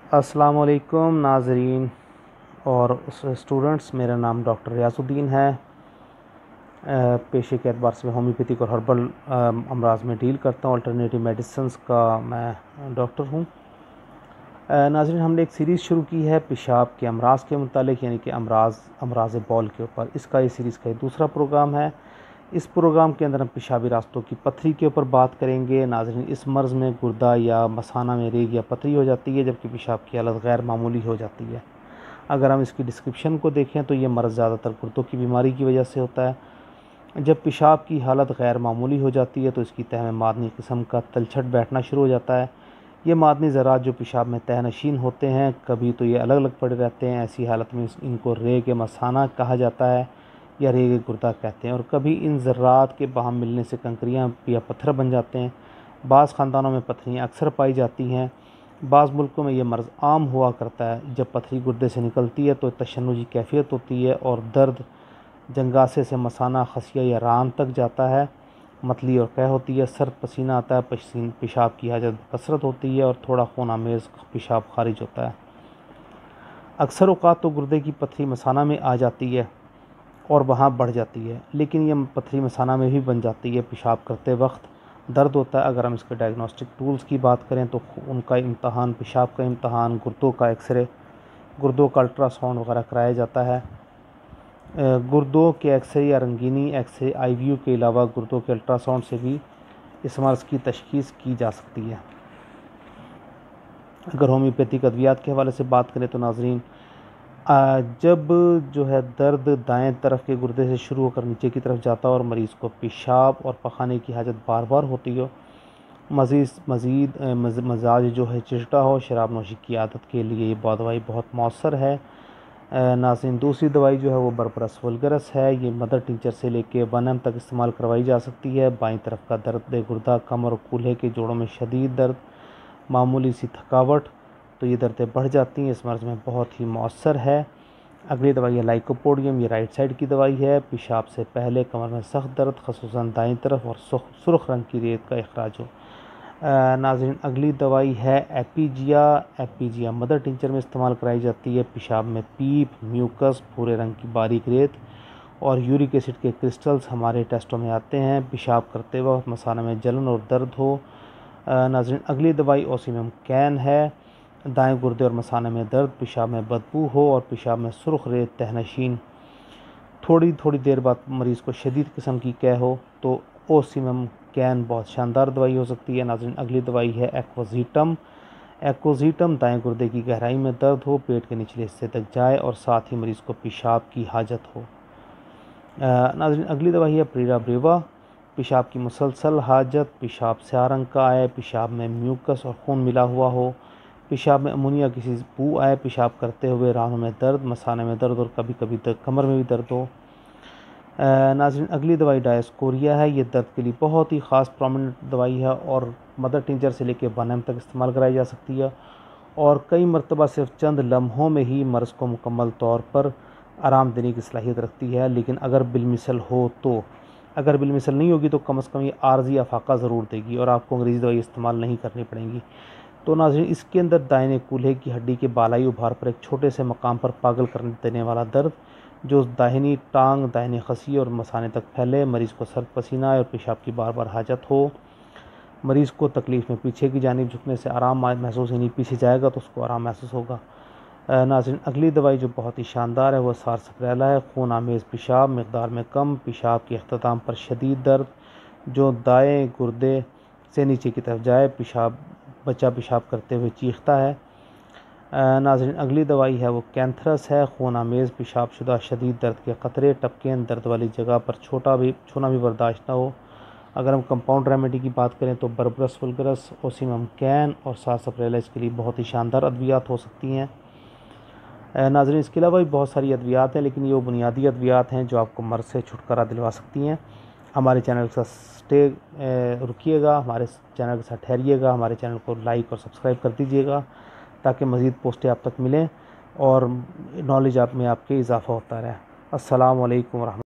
अस्सलाम वालेकुम नाज़रीन और स्टूडेंट्स, मेरा नाम डॉक्टर रियाज़ुद्दीन है। पेशे के एतबार से मैं होम्योपैथिक और हर्बल अमराज में डील करता हूँ। अल्टरनेटिव मेडिसिन्स का मैं डॉक्टर हूँ। नाज़रीन, हमने एक सीरीज़ शुरू की है पेशाब के अमराज के मुतालिक, यानी कि अमराज बौल के ऊपर। इसका ये सीरीज़ का दूसरा प्रोग्राम है। इस प्रोग्राम के अंदर हम पेशाबी रास्तों की पथरी के ऊपर बात करेंगे। नाज़रीन, इस मर्ज़ में गुर्दा या मसाना में रेग या पथरी हो जाती है, जबकि पेशाब की हालत गैर मामूली हो जाती है। अगर हम इसकी डिस्क्रिप्शन को देखें तो ये मर्ज़ ज़्यादातर गुर्दों की बीमारी की वजह से होता है। जब पेशाब की हालत गैर मामूली हो जाती है तो इसकी तह में मादनी किस्म का तलछट बैठना शुरू हो जाता है। ये मादनी ज़रात जो पेशाब में तह नशीन होते हैं, कभी तो ये अलग अलग पड़े रहते हैं। ऐसी हालत में इनको रेग मसाना कहा जाता है या रेग गुर्दा कहते हैं। और कभी इन ज़रात के बाहम मिलने से कंकरियाँ या पत्थर बन जाते हैं। बाज़ ख़ानदानों में पथरियाँ अक्सर पाई जाती हैं। बाज़ मुल्कों में यह मर्ज़ आम हुआ करता है। जब पथरी गुर्दे से निकलती है तो तशन्नुजी कैफियत होती है और दर्द जंगासे से मसाना, खसिया या रान तक जाता है। मतली और कह होती है, सर्द पसीना आता है, पेशाब की हाजत कसरत होती है और थोड़ा खून आमेज़ पेशाब खारिज होता है। अक्सर औक़ात तो गुर्दे की पथरी मसाना में आ जाती है और वहाँ बढ़ जाती है, लेकिन यह पथरी मसाना में भी बन जाती है। पेशाब करते वक्त दर्द होता है। अगर हम इसके डायग्नोस्टिक टूल्स की बात करें तो उनका इम्तहान, पेशाब का इम्तहान, गुर्दों का एक्सरे, गुर्दों का अल्ट्रासाउंड वगैरह कराया जाता है। गुर्दों के एक्सरे या रंगीनी एक्सरे IVU के अलावा गुर्दों के अल्ट्रासाउंड से भी इस मर्ज़ की तशख़ीस की जा सकती है। अगर होम्योपैथिक अद्वियात के हवाले से बात करें तो नाज़रीन, जब जो है दर्द दाएं तरफ के गुर्दे से शुरू होकर नीचे की तरफ जाता है और मरीज़ को पेशाब और पखाने की हाजत बार बार होती हो, मजाज जो है चिढ़ता हो, शराब नोशी की आदत के लिए ये दवाई बहुत मौसर है। नाज़रीन, दूसरी दवाई जो है वो बरबरस वल्गरस है। ये मदर टिंचर से लेके 1 तक इस्तेमाल करवाई जा सकती है। बाईं तरफ का दर्द गुर्दा, कमर और कूल्हे के जोड़ों में शदीद दर्द, मामूली सी थकावट, तो ये दर्दें बढ़ जाती हैं। इस मर्ज़ में बहुत ही मौसर है। अगली दवाई है लाइकोपोडियम। ये राइट साइड की दवाई है। पेशाब से पहले कमर में सख्त दर्द, ख़ुसूसन दाईं तरफ, और सुर्ख रंग की रेत का इखराज हो। नाज़रीन, अगली दवाई है एपीजिया मदर टिंचर में इस्तेमाल कराई जाती है। पेशाब में पीप, म्यूकस, भूरे रंग की बारीक रेत और यूरिक एसिड के क्रिस्टल्स हमारे टेस्टों में आते हैं। पेशाब करते वक्त मसाना में जलन और दर्द हो। नाज़रीन, अगली दवाई ओसिमम कैन है। दाएं गुर्दे और मसाने में दर्द, पेशाब में बदबू हो और पेशाब में सुर्ख रेत तहनशीन, थोड़ी थोड़ी देर बाद मरीज़ को शदीद किस्म की कह हो तो ओसिमम कैन बहुत शानदार दवाई हो सकती है। नाज़रीन, अगली दवाई है एक्वोजीटम। दाएं गुर्दे की गहराई में दर्द हो, पेट के निचले हिस्से तक जाए और साथ ही मरीज़ को पेशाब की हाजत हो। नाज़रीन, अगली दवाई है प्रीराब्रेवा। पेशाब की मुसलसल हाजत, पेशाब स्याह रंग का आए, पेशाब में म्यूकस और खून मिला हुआ हो, पेशाब में अमोनिया की बू आए, पेशाब करते हुए राहों में दर्द, मसाने में दर्द और कभी कभी कमर में भी दर्द हो। नाज़रीन, अगली दवाई डायस्कोरिया है। ये दर्द के लिए बहुत ही ख़ास प्रोमिनेंट दवाई है और मदर टिंचर से लेकर 1 तक इस्तेमाल कराई जा सकती है और कई मरतबा सिर्फ चंद लम्हों में ही मर्ज़ को मुकम्मल तौर पर आराम देने की सलाहियत रखती है। लेकिन अगर बिलमिसल हो तो, अगर बिलमिसल नहीं होगी तो कम से कम ये आर्जी अफाका ज़रूर देगी और आपको अंग्रेज़ी दवाई इस्तेमाल नहीं करनी पड़ेगी। तो नाज़रीन, इसके अंदर दाहिने कूल्हे की हड्डी के बालाई उभार पर एक छोटे से मकाम पर पागल कर देने वाला दर्द, जो दाहिनी टांग, दाहिने खसी और मसाने तक फैले, मरीज़ को सर्द पसीना आए और पेशाब की बार बार हाजत हो, मरीज़ को तकलीफ़ में पीछे की जानिब झुकने से आराम महसूस, यानी पीछे जाएगा तो उसको आराम महसूस होगा। नाज़रीन, अगली दवाई जो बहुत ही शानदार है वो सारसप्रेला है। खून आमेज़ पेशाब, मकदार में कम, पेशाब के अख्ताम पर शदीद दर्द जो दाएँ गुर्दे से नीचे की तरफ जाए, बच्चा पेशाब करते हुए चीखता है। नाज़रीन, अगली दवाई है वो कैंथरस है। खून आमेज़ पेशाब शुदा शदीद दर्द के क़तरे टपकें, दर्द वाली जगह पर छूना भी बर्दाश्त ना हो। अगर हम कंपाउंड रेमेडी की बात करें तो बरबरस वल्गरस, ओसिमम कैन और सारसप्रेला इसके लिए बहुत ही शानदार अद्वियात हो सकती हैं। नाज़रीन, इसके अलावा भी बहुत सारी अद्वियात हैं, लेकिन ये वो बुनियादी अद्वियात हैं जो आपको मर्ज़ से छुटकारा दिलवा सकती हैं। हमारे चैनल के साथ रुकिएगा, हमारे चैनल के साथ ठहरिएगा, हमारे चैनल को लाइक और सब्सक्राइब कर दीजिएगा ताकि मज़ीद पोस्टें आप तक मिलें और नॉलेज आप में आपके इजाफ़ा होता रहे। अस्सलाम वालेकुम।